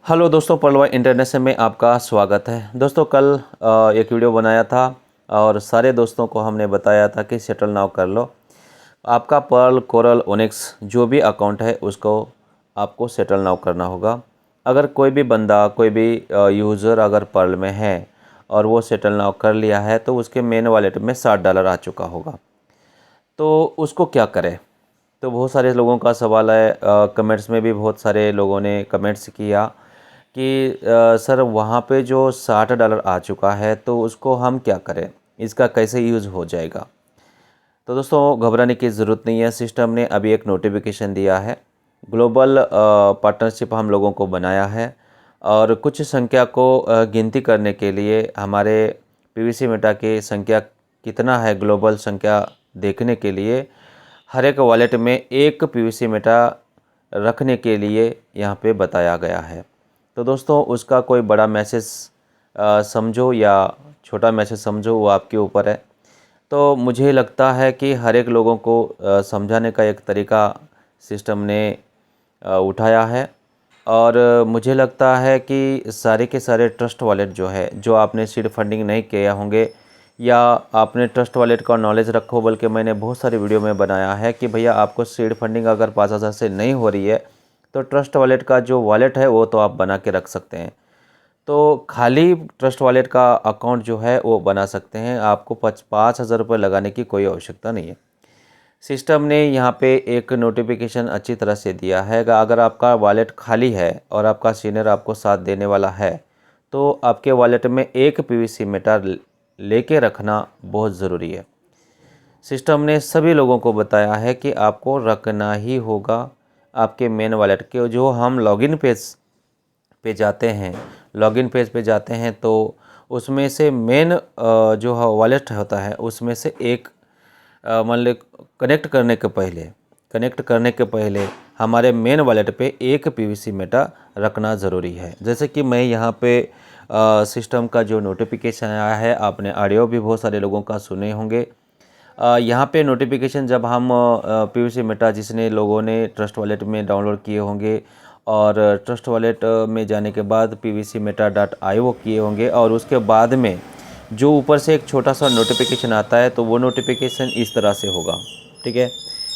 Hello दोस्तों, पलवा international में आपका स्वागत है। दोस्तों कल एक वीडियो बनाया था और सारे दोस्तों को हमने बताया था कि सेटल नाउ कर लो। आपका पर्ल, कोरल, ओनिक्स जो भी अकाउंट है उसको आपको सेटल नाउ करना होगा। अगर कोई भी बंदा, कोई भी यूज़र अगर पर्ल में है और वो सेटल नाउ कर लिया है तो उसके मेन वॉलेट में $60 आ चुका होगा। तो उसको क्या करें? तो बहुत सारे लोगों का सवाल है। कमेंट्स में भी बहुत सारे लोगों ने कमेंट्स किया कि सर वहाँ पे जो $60 आ चुका है तो उसको हम क्या करें, इसका कैसे यूज़ हो जाएगा। तो दोस्तों घबराने की ज़रूरत नहीं है। सिस्टम ने अभी एक नोटिफिकेशन दिया है। ग्लोबल पार्टनरशिप हम लोगों को बनाया है और कुछ संख्या को गिनती करने के लिए हमारे पीवीसी मेटा की संख्या कितना है, ग्लोबल संख्या देखने के लिए हर एक वॉलेट में एक पीवीसी मेटा रखने के लिए यहाँ पे बताया गया है। तो दोस्तों उसका कोई बड़ा मैसेज समझो या छोटा मैसेज समझो, वो आपके ऊपर है। तो मुझे लगता है कि हर एक लोगों को समझाने का एक तरीका सिस्टम ने उठाया है और मुझे लगता है कि सारे के सारे ट्रस्ट वॉलेट जो है, जो आपने सीड फंडिंग नहीं किया होंगे या आपने ट्रस्ट वॉलेट का नॉलेज रखो, बल्कि मैंने बहुत सारे वीडियो में बनाया है कि भैया आपको सीड फंडिंग अगर 5,000 से नहीं हो रही है तो ट्रस्ट वॉलेट का जो वॉलेट है वो तो आप बना के रख सकते हैं। तो खाली ट्रस्ट वॉलेट का अकाउंट जो है वो बना सकते हैं। आपको 5,000 रुपये लगाने की कोई आवश्यकता नहीं है। सिस्टम ने यहाँ पे एक नोटिफिकेशन अच्छी तरह से दिया है कि अगर आपका वॉलेट खाली है और आपका सीनियर आपको साथ देने वाला है तो आपके वॉलेट में एक पीवीसी मेटा लेके रखना बहुत ज़रूरी है। सिस्टम ने सभी लोगों को बताया है कि आपको रखना ही होगा। आपके मेन वॉलेट के जो हम लॉगिन पेज पे जाते हैं, लॉगिन पेज पे जाते हैं तो उसमें से मेन जो वॉलेट होता है उसमें से एक मान लो कनेक्ट करने के पहले हमारे मेन वॉलेट पे एक पीवीसी मेटा रखना ज़रूरी है। जैसे कि मैं यहाँ पे सिस्टम का जो नोटिफिकेशन आया है, आपने ऑडियो भी बहुत सारे लोगों का सुने होंगे। यहाँ पे नोटिफिकेशन जब हम पीवीसी मेटा जिसने लोगों ने ट्रस्ट वॉलेट में डाउनलोड किए होंगे और ट्रस्ट वॉलेट में जाने के बाद pvcmeta.io किए होंगे और उसके बाद में जो ऊपर से एक छोटा सा नोटिफिकेशन आता है तो वो नोटिफिकेशन इस तरह से होगा। ठीक है,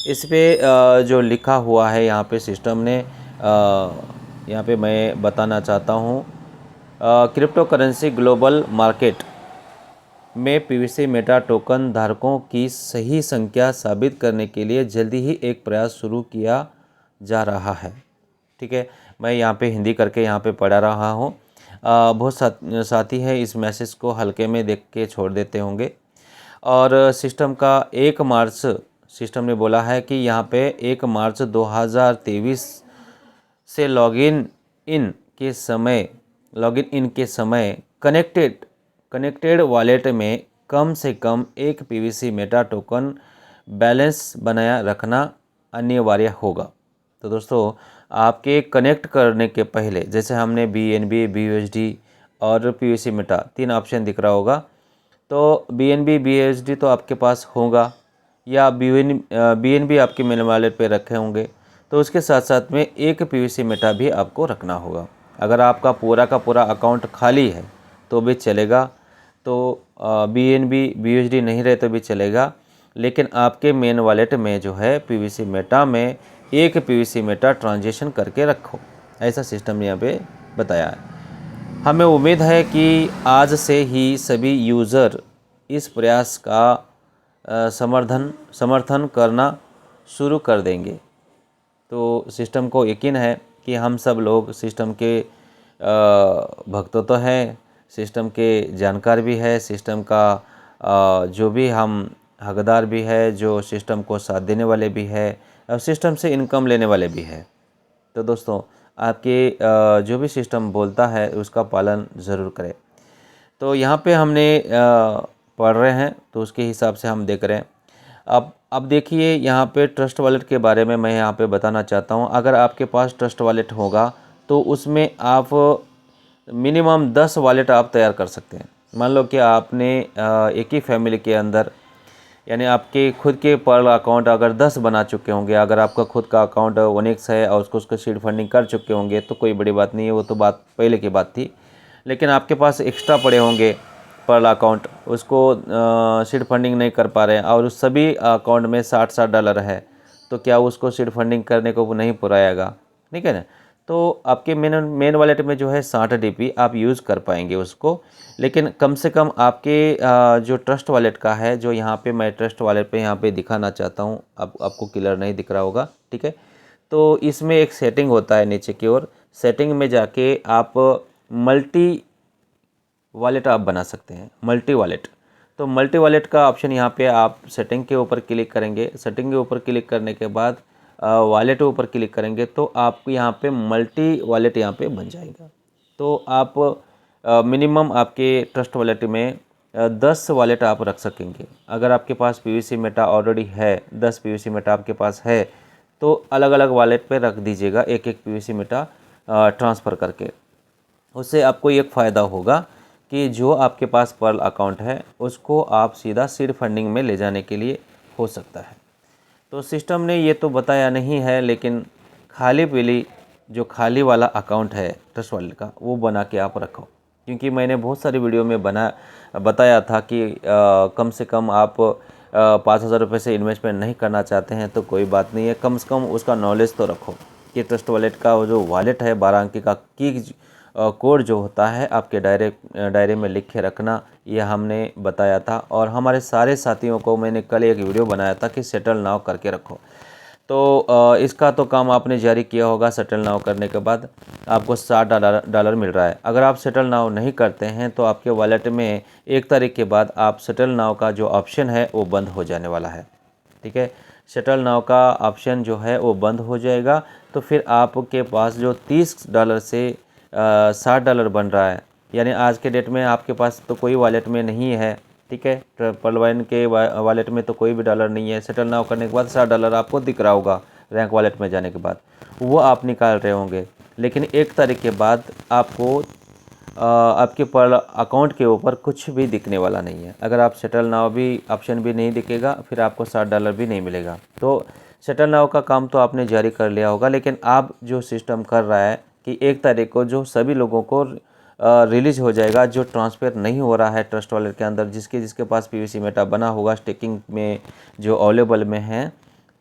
इस पे जो लिखा हुआ है यहाँ पे सिस्टम ने यहाँ पे मैं बताना चाहता हूँ, क्रिप्टो करेंसी ग्लोबल मार्केट में पीवीसी मेटा टोकन धारकों की सही संख्या साबित करने के लिए जल्दी ही एक प्रयास शुरू किया जा रहा है। ठीक है, मैं यहाँ पे हिंदी करके यहाँ पे पढ़ा रहा हूँ। बहुत साथी हैं इस मैसेज को हल्के में देख के छोड़ देते होंगे। और सिस्टम का 1 मार्च सिस्टम ने बोला है कि यहाँ पे 1 मार्च 2023 से लॉगिन इन के समय कनेक्टेड वॉलेट में कम से कम एक पीवीसी मेटा टोकन बैलेंस बनाया रखना अनिवार्य होगा। तो दोस्तों आपके कनेक्ट करने के पहले, जैसे हमने BNB, BUSD और पीवीसी मेटा 3 ऑप्शन दिख रहा होगा, तो BNB, BUSD तो आपके पास होगा या BNB आपके मेल वॉलेट पे रखे होंगे, तो उसके साथ साथ में एक पीवीसी मेटा भी आपको रखना होगा। अगर आपका पूरा का पूरा अकाउंट खाली है तो भी चलेगा, तो BNB, BUSD नहीं रहे तो भी चलेगा, लेकिन आपके मेन वॉलेट में जो है पीवीसी मेटा में एक पीवीसी मेटा ट्रांजेक्शन करके रखो, ऐसा सिस्टम ने यहाँ पे बताया है। हमें उम्मीद है कि आज से ही सभी यूज़र इस प्रयास का समर्थन करना शुरू कर देंगे। तो सिस्टम को यकीन है कि हम सब लोग सिस्टम के भक्तों तो हैं, सिस्टम के जानकार भी है, सिस्टम का जो भी हम हकदार भी है, जो सिस्टम को साथ देने वाले भी है और सिस्टम से इनकम लेने वाले भी है। तो दोस्तों आपके जो भी सिस्टम बोलता है उसका पालन ज़रूर करें। तो यहाँ पे हमने पढ़ रहे हैं तो उसके हिसाब से हम देख रहे हैं। अब देखिए यहाँ पे ट्रस्ट वॉलेट के बारे में मैं यहाँ पे बताना चाहता हूँ। अगर आपके पास ट्रस्ट वॉलेट होगा तो उसमें आप मिनिमम 10 वॉलेट आप तैयार कर सकते हैं। मान लो कि आपने एक ही फैमिली के अंदर यानी आपके खुद के पर्ल अकाउंट अगर 10 बना चुके होंगे, अगर आपका खुद का अकाउंट ओनिक्स है और उसको सीड फंडिंग कर चुके होंगे तो कोई बड़ी बात नहीं है, वो तो बात पहले की बात थी। लेकिन आपके पास एक्स्ट्रा पड़े होंगे पर्ल अकाउंट, उसको सीड फंडिंग नहीं कर पा रहे हैं और उस सभी अकाउंट में $60 है, तो क्या उसको सीड फंडिंग करने को वो नहीं पुराएगा, ठीक है ना। तो आपके मेन वॉलेट में जो है 60 DP आप यूज़ कर पाएंगे उसको। लेकिन कम से कम आपके जो ट्रस्ट वॉलेट का है, जो यहाँ पे मैं ट्रस्ट वॉलेट पे यहाँ पे दिखाना चाहता हूँ, आपको क्लियर नहीं दिख रहा होगा, ठीक है। तो इसमें एक सेटिंग होता है नीचे की ओर, सेटिंग में जाके आप मल्टी वॉलेट आप बना सकते हैं, मल्टी वॉलेट। तो मल्टी वॉलेट का ऑप्शन यहाँ पे आप सेटिंग के ऊपर क्लिक करेंगे, सेटिंग के ऊपर क्लिक करने के बाद वॉलेट के ऊपर क्लिक करेंगे तो आपको यहाँ पे मल्टी वॉलेट यहाँ पे बन जाएगा। तो आप मिनिमम आपके ट्रस्ट वॉलेट में 10 वॉलेट आप रख सकेंगे। अगर आपके पास PVC मेटा ऑलरेडी है, 10 PVC मेटा आपके पास है, तो अलग अलग वॉलेट पे रख दीजिएगा एक एक PVC मेटा ट्रांसफ़र करके। उससे आपको एक फ़ायदा होगा कि जो आपके पास पर्ल अकाउंट है उसको आप सीधा सीड फंडिंग में ले जाने के लिए हो सकता है। तो सिस्टम ने ये तो बताया नहीं है, लेकिन खाली पीली जो खाली वाला अकाउंट है ट्रस्ट वॉलेट का, वो बना के आप रखो। क्योंकि मैंने बहुत सारी वीडियो में बताया था कि कम से कम आप 5,000 रुपये से इन्वेस्टमेंट नहीं करना चाहते हैं तो कोई बात नहीं है, कम से कम उसका नॉलेज तो रखो कि ट्रस्ट वॉलेट का वो जो वॉलेट है 12 अंक का की कोड जो होता है आपके डायरे में लिख के रखना, ये हमने बताया था। और हमारे सारे साथियों को मैंने कल एक वीडियो बनाया था कि सेटल नाउ करके रखो। तो इसका तो काम आपने जारी किया होगा। सेटल नाउ करने के बाद आपको $60 मिल रहा है। अगर आप सेटल नाउ नहीं करते हैं तो आपके वॉलेट में 1 तारीख के बाद आप सेटल नाउ का जो ऑप्शन है वो बंद हो जाने वाला है, ठीक है। सेटल नाउ का ऑप्शन जो है वो बंद हो जाएगा। तो फिर आपके पास जो $30 से $60 बन रहा है, यानी आज के डेट में आपके पास तो कोई वॉलेट में नहीं है, ठीक है। पर्ल के वॉलेट में तो कोई भी डॉलर नहीं है। सेटल नाउ करने के बाद $60 आपको दिख रहा होगा रैंक वॉलेट में जाने के बाद, वो आप निकाल रहे होंगे। लेकिन 1 तारीख के बाद आपको आपके पर्ल अकाउंट के ऊपर कुछ भी दिखने वाला नहीं है। अगर आप सेटल नाउ भी ऑप्शन भी नहीं दिखेगा, फिर आपको $60 भी नहीं मिलेगा। तो सेटल नाउ का काम तो आपने जारी कर लिया होगा, लेकिन आप जो सिस्टम कर रहा है कि 1 तारीख को जो सभी लोगों को रिलीज हो जाएगा, जो ट्रांसफ़र नहीं हो रहा है ट्रस्ट वॉलेट के अंदर, जिसके पास PVC मेटा बना होगा स्टेकिंग में जो अवेलेबल में हैं,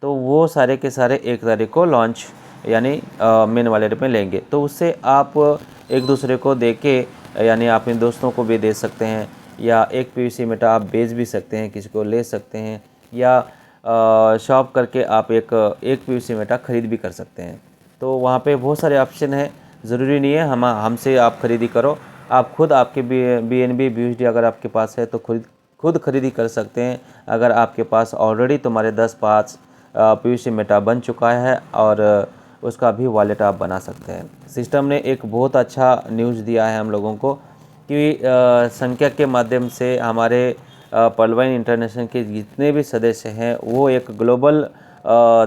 तो वो सारे के सारे 1 तारीख को लॉन्च यानी मेन वॉलेट में लेंगे। तो उससे आप एक दूसरे को दे के, यानी अपने दोस्तों को भी दे सकते हैं, या एक PVC मेटा आप बेच भी सकते हैं, किसी को ले सकते हैं, या शॉप करके आप एक PVC मेटा ख़रीद भी कर सकते हैं। तो वहाँ पे बहुत सारे ऑप्शन हैं, ज़रूरी नहीं है हमसे आप खरीदी करो। आप खुद आपके BNB BUSD अगर आपके पास है तो खुद खरीदी कर सकते हैं। अगर आपके पास ऑलरेडी तुम्हारे 10-5 PVC मेटा बन चुका है और उसका भी वॉलेट आप बना सकते हैं। सिस्टम ने एक बहुत अच्छा न्यूज़ दिया है हम लोगों को कि संख्या के माध्यम से हमारे पर्लवाइन इंटरनेशनल के जितने भी सदस्य हैं वो एक ग्लोबल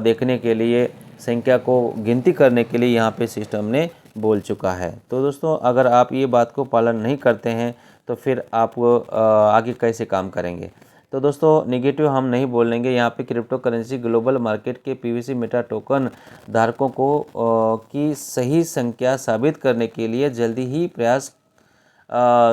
देखने के लिए, संख्या को गिनती करने के लिए यहाँ पे सिस्टम ने बोल चुका है। तो दोस्तों, अगर आप ये बात को पालन नहीं करते हैं तो फिर आप आगे कैसे काम करेंगे। तो दोस्तों, नेगेटिव हम नहीं बोलेंगे। यहाँ पे क्रिप्टो करेंसी ग्लोबल मार्केट के PVC मेटा टोकन धारकों को की सही संख्या साबित करने के लिए जल्दी ही प्रयास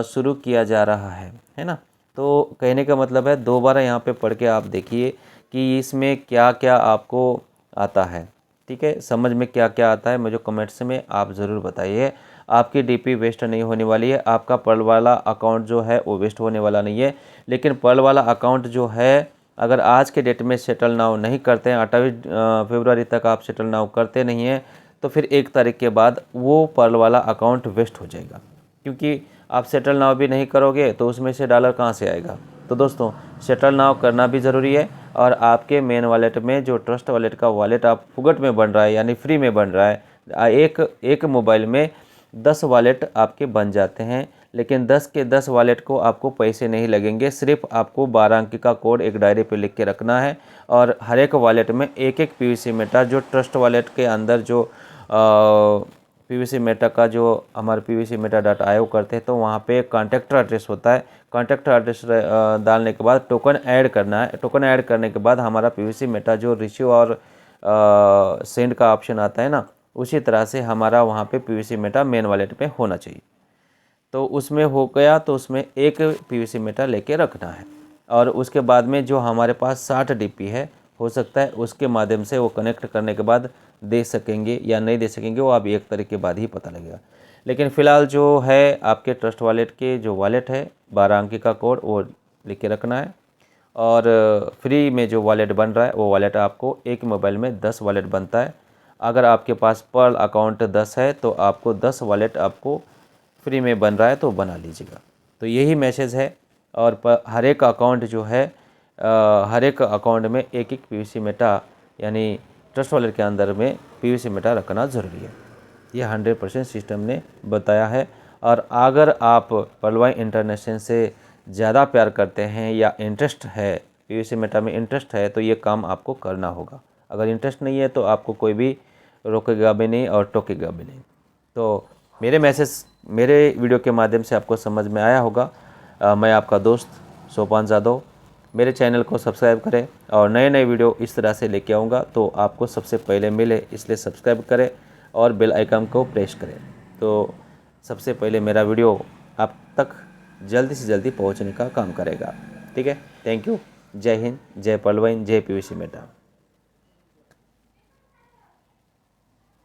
शुरू किया जा रहा है ना। तो कहने का मतलब है, दोबारा यहाँ पे पढ़ के आप देखिए कि इसमें क्या क्या आपको आता है, ठीक है। समझ में क्या क्या आता है मुझे कमेंट्स में आप ज़रूर बताइए। आपकी DP वेस्ट नहीं होने वाली है, आपका पर्ल वाला अकाउंट जो है वो वेस्ट होने वाला नहीं है। लेकिन पर्ल वाला अकाउंट जो है, अगर आज के डेट में सेटल नाउ नहीं करते हैं, 28 फरवरी तक आप सेटल नाउ करते नहीं हैं, तो फिर 1 तारीख के बाद वो पर्ल वाला अकाउंट वेस्ट हो जाएगा। क्योंकि आप सेटल नाउ भी नहीं करोगे तो उसमें से डॉलर कहाँ से आएगा। तो दोस्तों, सेटल नाउ करना भी ज़रूरी है। और आपके मेन वॉलेट में जो ट्रस्ट वॉलेट का वॉलेट आप फुगट में बन रहा है, यानी फ्री में बन रहा है, एक मोबाइल में 10 वॉलेट आपके बन जाते हैं। लेकिन 10 के 10 वॉलेट को आपको पैसे नहीं लगेंगे, सिर्फ आपको 12 अंक का कोड एक डायरी पे लिख के रखना है। और हर एक वॉलेट में एक PVC मेटा जो ट्रस्ट वॉलेट के अंदर जो पीवीसी मेटा का जो हमारे pvcmeta.io करते हैं तो वहाँ पे कॉन्टैक्ट एड्रेस होता है। कॉन्टैक्ट एड्रेस डालने के बाद टोकन ऐड करना है। टोकन ऐड करने के बाद हमारा पीवीसी मेटा जो रिसीव और सेंड का ऑप्शन आता है ना, उसी तरह से हमारा वहाँ पे पीवीसी मेटा मेन वॉलेट पे होना चाहिए। तो उसमें हो गया तो उसमें एक पीवीसी मेटा लेके रखना है। और उसके बाद में जो हमारे पास 60 डीपी है, हो सकता है उसके माध्यम से वो कनेक्ट करने के बाद दे सकेंगे या नहीं दे सकेंगे, वो अब 1 तारीख के बाद ही पता लगेगा। लेकिन फ़िलहाल जो है आपके ट्रस्ट वॉलेट के जो वॉलेट है 12 अंक का कोड वो लिख के रखना है। और फ्री में जो वॉलेट बन रहा है वो वॉलेट आपको एक मोबाइल में 10 वॉलेट बनता है। अगर आपके पास पर्ल अकाउंट 10 है तो आपको 10 वॉलेट आपको फ्री में बन रहा है तो बना लीजिएगा। तो यही मैसेज है। और हर एक अकाउंट जो है हर एक अकाउंट में एक एक पीवीसी मेटा यानी ट्रस्ट वॉलेट के अंदर में पीवीसी मेटा रखना ज़रूरी है। ये 100% सिस्टम ने बताया है। और अगर आप पर्लवाई इंटरनेशनल से ज़्यादा प्यार करते हैं या इंटरेस्ट है, पीवीसी मेटा में इंटरेस्ट है, तो ये काम आपको करना होगा। अगर इंटरेस्ट नहीं है तो आपको कोई भी रोकेगा भी नहीं और टोकेगा भी नहीं। तो मेरे मैसेज मेरे वीडियो के माध्यम से आपको समझ में आया होगा। मैं आपका दोस्त सोपान जादव। मेरे चैनल को सब्सक्राइब करें और नए नए वीडियो इस तरह से लेके आऊँगा तो आपको सबसे पहले मिले, इसलिए सब्सक्राइब करें और बेल आइकन को प्रेस करें। तो सबसे पहले मेरा वीडियो आप तक जल्दी से जल्दी पहुंचने का काम करेगा। ठीक है, थैंक यू। जय हिंद, जय पर्लवाइन, जय पीवीसी मेटा।